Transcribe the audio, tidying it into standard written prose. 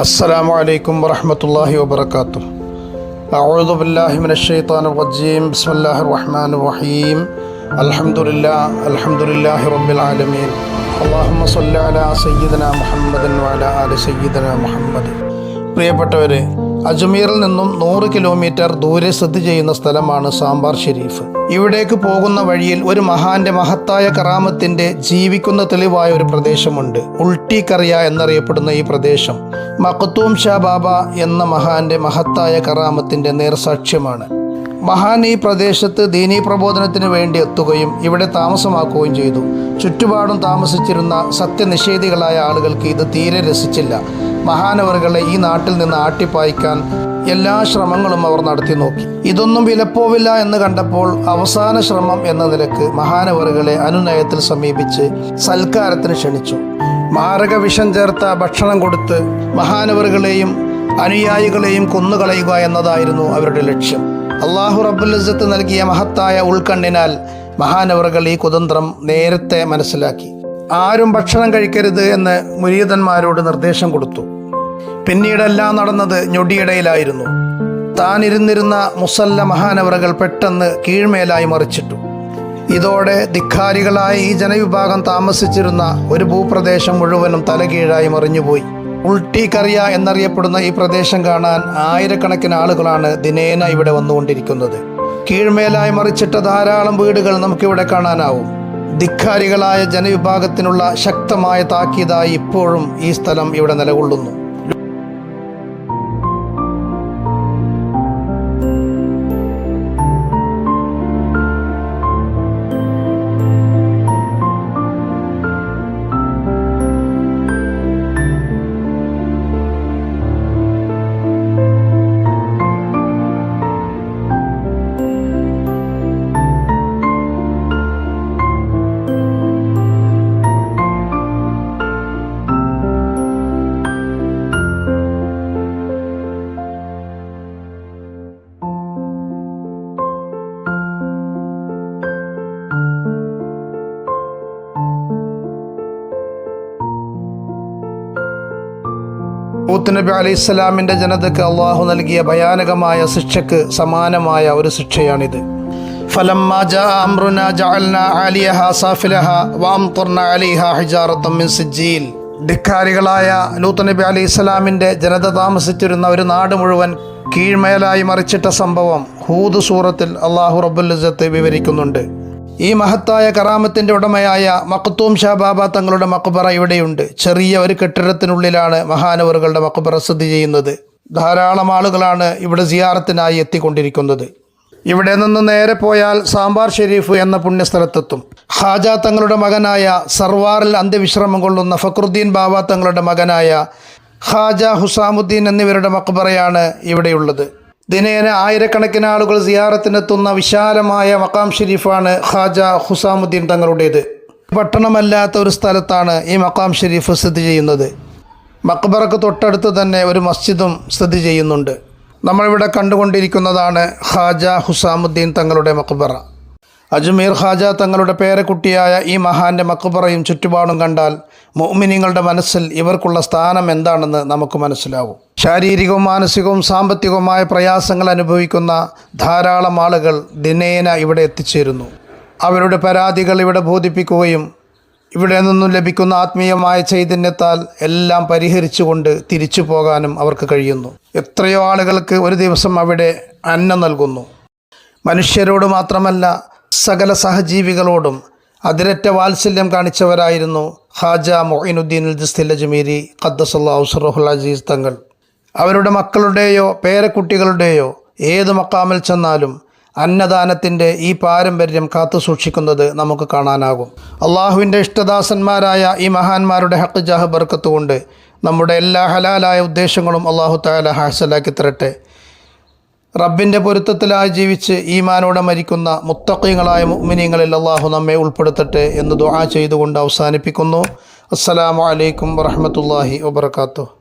അസ്സലാമു അലൈക്കും വറഹ്മത്തുള്ളാഹി വബറകാതുഹു. അഊദു ബില്ലാഹി മിനശ് ശൈത്വാനിർ റജീം. ബിസ്മില്ലാഹിർ റഹ്മാനിർ റഹീം. അൽഹംദുലില്ലാഹി റബ്ബിൽ ആലമീൻ. അല്ലാഹുമ്മ സ്വല്ലി അലാ സയ്യിദിനാ മുഹമ്മദിൻ വഅലാ ആലി സയ്യിദിനാ മുഹമ്മദ്. പ്രിയപ്പെട്ടവരെ, അജ്മീറിൽ നിന്നും 100 കിലോമീറ്റർ ദൂരെ സ്ഥിതി ചെയ്യുന്ന സ്ഥലമാണ് സാംബാർ ഷെരീഫ്. ഇവിടേക്ക് പോകുന്ന വഴിയിൽ ഒരു മഹാന്റെ മഹത്തായ കറാമത്തിന്റെ ജീവിക്കുന്ന തെളിവായ ഒരു പ്രദേശമുണ്ട്. ഉൾട്ടിക്കറിയ എന്നറിയപ്പെടുന്ന ഈ പ്രദേശം മഖ്തൂം ഷാ ബാബ എന്ന മഹാന്റെ മഹത്തായ കറാമത്തിന്റെ നേർസാക്ഷ്യമാണ്. മഹാൻ ഈ പ്രദേശത്ത് ദീനീ പ്രബോധനത്തിന് വേണ്ടി എത്തുകയും ഇവിടെ താമസമാക്കുകയും ചെയ്തു. ചുറ്റുപാടും താമസിച്ചിരുന്ന സത്യനിഷേധികളായ ആളുകൾക്ക് ഇത് തീരെ രസിച്ചില്ല. മഹാനവറുകളെ ഈ നാട്ടിൽ നിന്ന് ആട്ടിപ്പായിക്കാൻ എല്ലാ ശ്രമങ്ങളും അവർ നടത്തി നോക്കി. ഇതൊന്നും വിലപ്പോവില്ല എന്ന് കണ്ടപ്പോൾ അവസാന ശ്രമം എന്ന നിലക്ക് മഹാനവറുകളെ അനുനയത്തിൽ സമീപിച്ച് സൽക്കാരത്തിന് ക്ഷണിച്ചു. മാരക വിഷം ചേർത്ത ഭക്ഷണം കൊടുത്ത് മഹാനവറുകളെയും അനുയായികളെയും കൊന്നുകളയുക എന്നതായിരുന്നു അവരുടെ ലക്ഷ്യം. അള്ളാഹു റബ്ബുൽ ഇസ്സത്ത് നൽകിയ മഹത്തായ ഉൾക്കണ്ണിനാൽ മഹാനവറുകൾ ഈ കുതന്ത്രം നേരത്തെ മനസ്സിലാക്കി. ആരും ഭക്ഷണം കഴിക്കരുത് എന്ന് മുരീദന്മാരോട് നിർദ്ദേശം കൊടുത്തു. പിന്നീടെല്ലാം നടന്നത് ഞൊടിയിടയിലായിരുന്നു. താൻ ഇരുന്നിരുന്ന മുസല്ല മഹാനവറുകൾ പെട്ടെന്ന് കീഴ്മേലായി മറിച്ചിട്ടു. ഇതോടെ ധിക്കാരികളായ ഈ ജനവിഭാഗം താമസിച്ചിരുന്ന ഒരു ഭൂപ്രദേശം മുഴുവനും തലകീഴായി മറിഞ്ഞുപോയി. ഉൾട്ടിക്കറിയ എന്നറിയപ്പെടുന്ന ഈ പ്രദേശം കാണാൻ ആയിരക്കണക്കിന് ആളുകളാണ് ദിനേന ഇവിടെ വന്നുകൊണ്ടിരിക്കുന്നത്. കീഴ്മേലായി മറിച്ചിട്ട ധാരാളം വീടുകൾ നമുക്കിവിടെ കാണാനാവും. ധിക്കാരികളായ ജനവിഭാഗത്തിനുള്ള ശക്തമായ താക്കീതായി ഇപ്പോഴും ഈ സ്ഥലം ഇവിടെ നിലകൊള്ളുന്നു. ലൂത്ത് നബി അലൈഹിസ്സലാമിൻ്റെ ജനതയ്ക്ക് അള്ളാഹു നൽകിയ ഭയാനകമായ ശിക്ഷയ്ക്ക് സമാനമായ ഒരു ശിക്ഷയാണിത്. ഫലമ്മാ ജാഅ അംറുനാ ജഅൽനാ ആലിയഹാ സാഫിലഹാ വഅംതർനാ അലൈഹാ ഹിജാറത്തൻ മിൻ സിജ്ജീൽ. ധിക്കാരികളായ ലൂത്ത് നബി അലൈഹിസ്സലാമിൻ്റെ ജനത താമസിച്ചിരുന്ന ഒരു നാട് മുഴുവൻ കീഴ്മേലായി മറിച്ചിട്ട സംഭവം ഹൂദ് സൂറത്തിൽ അള്ളാഹു റബ്ബുൽ ഇസ്സത്ത് വിവരിക്കുന്നുണ്ട്. ഈ മഹത്തായ കറാമത്തിൻ്റെ ഉടമയായ മഖ്തൂം ഷാ ബാബ തങ്ങളുടെ മഖ്ബറ ഇവിടെയുണ്ട്. ചെറിയ ഒരു കെട്ടിടത്തിനുള്ളിലാണ് മഹാനവറുകളുടെ മഖ്ബറ സ്ഥിതി ചെയ്യുന്നത്. ധാരാളം ആളുകളാണ് ഇവിടെ സിയാറത്തിനായി എത്തിക്കൊണ്ടിരിക്കുന്നത്. ഇവിടെ നിന്ന് നേരെ പോയാൽ സാംബാർ ഷെരീഫ് എന്ന പുണ്യസ്ഥലത്തെത്തും. ഖാജ തങ്ങളുടെ മകനായ സർവാറിൽ അന്ത്യവിശ്രമം കൊള്ളുന്ന ഫക്രുദ്ദീൻ ബാബ തങ്ങളുടെ മകനായ ഖാജ ഹുസാമുദ്ദീൻ എന്നിവരുടെ മഖ്ബറയാണ് ഇവിടെയുള്ളത്. ദിനേന ആയിരക്കണക്കിന് ആളുകൾ സിയാറത്തിനെത്തുന്ന വിശാലമായ മഖാം ഷെരീഫാണ് ഖാജ ഹുസാമുദ്ദീൻ തങ്ങളുടേത്. പട്ടണമല്ലാത്ത ഒരു സ്ഥലത്താണ് ഈ മഖാം ഷെരീഫ് സ്ഥിതി ചെയ്യുന്നത്. മഖ്ബറക്ക് തൊട്ടടുത്ത് തന്നെ ഒരു മസ്ജിദും സ്ഥിതി ചെയ്യുന്നുണ്ട്. നമ്മളിവിടെ കണ്ടുകൊണ്ടിരിക്കുന്നതാണ് ഖാജ ഹുസാമുദ്ദീൻ തങ്ങളുടെ മഖ്ബറ. അജ്മീർ ഖാജ തങ്ങളുടെ പേരക്കുട്ടിയായ ഈ മഹാന്റെ മഖ്ബറയും ചുറ്റുപാടും കണ്ടാൽ മുഅ്മിനീങ്ങളുടെ മനസ്സിൽ ഇവർക്കുള്ള സ്ഥാനം എന്താണെന്ന് നമുക്ക് മനസ്സിലാവും. ശാരീരികവും മാനസികവും സാമ്പത്തികവുമായ പ്രയാസങ്ങൾ അനുഭവിക്കുന്ന ധാരാളം ആളുകൾ ദിനേന ഇവിടെ എത്തിച്ചേരുന്നു. അവരുടെ പരാതികൾ ഇവിടെ ബോധിപ്പിക്കുകയും ഇവിടെ നിന്നും ലഭിക്കുന്ന ആത്മീയമായ ചൈതന്യത്താൽ എല്ലാം പരിഹരിച്ചുകൊണ്ട് തിരിച്ചു പോകാനും അവർക്ക് കഴിയുന്നു. എത്രയോ ആളുകൾക്ക് ഒരു ദിവസം അവിടെ അന്നം നൽകുന്നു. മനുഷ്യരോട് മാത്രമല്ല, സകല സഹജീവികളോടും അതിരറ്റ വാത്സല്യം കാണിച്ചവരായിരുന്നു ഖാജ മുഈനുദ്ദീൻ അൽ ജിസ്തി അജ്മീരി ഖദ്ദസല്ലാഹു സിർറഹുൽ അസീസ് തങ്ങൾ. അവരുടെ മക്കളുടെയോ പേരക്കുട്ടികളുടെയോ ഏത് മക്കാമിൽ ചെന്നാലും അന്നദാനത്തിൻ്റെ ഈ പാരമ്പര്യം കാത്തു സൂക്ഷിക്കുന്നത് നമുക്ക് കാണാനാകും. അള്ളാഹുവിൻ്റെ ഇഷ്ടദാസന്മാരായ ഈ മഹാന്മാരുടെ ഹഖ് ജാഹ് ബർക്കത്ത് കൊണ്ട് നമ്മുടെ എല്ലാ ഹലാലായ ഉദ്ദേശങ്ങളും അള്ളാഹു തആല ഹാസിലാക്കി തരട്ടെ. റബ്ബിൻ്റെ പൊരുത്തത്തിലായി ജീവിച്ച് ഈമാനോടെ മരിക്കുന്ന മുത്തഖീങ്ങളായ മുഅ്മിനീങ്ങളിൽ അള്ളാഹു നമ്മെ ഉൾപ്പെടുത്തട്ടെ എന്ന് ദുആ ചെയ്തുകൊണ്ട് അവസാനിപ്പിക്കുന്നു. അസ്സലാമു അലൈക്കും വറഹ്മത്തുള്ളാഹി വബറകാതുഹു.